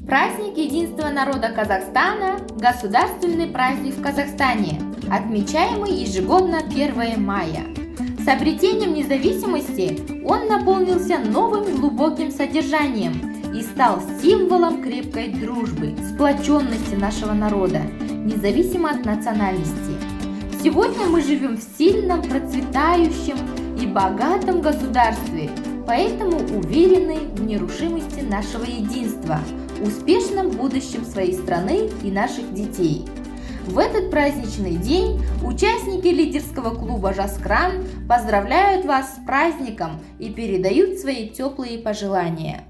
Праздник единства народа Казахстана – государственный праздник в Казахстане, отмечаемый ежегодно 1 мая. С обретением независимости он наполнился новым глубоким содержанием и стал символом крепкой дружбы, сплоченности нашего народа, независимо от национальности. Сегодня мы живем в сильном, процветающем и богатом государстве, поэтому уверены в нерушимости нашего единства, успешном будущем своей страны и наших детей. В этот праздничный день участники лидерского клуба «Жаскран» поздравляют вас с праздником и передают свои теплые пожелания.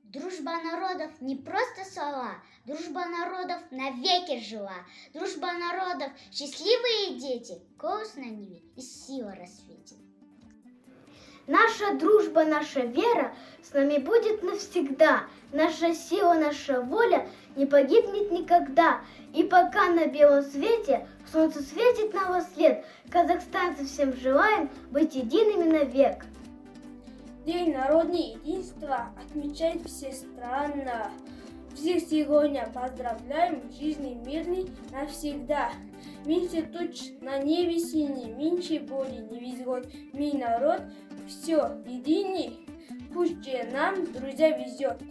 Дружба народов не просто слова, дружба народов навеки жила. Дружба народов – счастливые дети, голос на ниве и сила рассветит. Наша дружба, наша вера с нами будет навсегда. Наша сила, наша воля не погибнет никогда. И пока на белом свете солнце светит нам во след, казахстанцам всем желаем быть едиными навек. День народного единства отмечает всестранно. Всех сегодня поздравляем, жизни мирной навсегда. Меньше туч на небе синий, меньше боли не везет. Мой народ, все единый, пусть же нам, друзья, везет.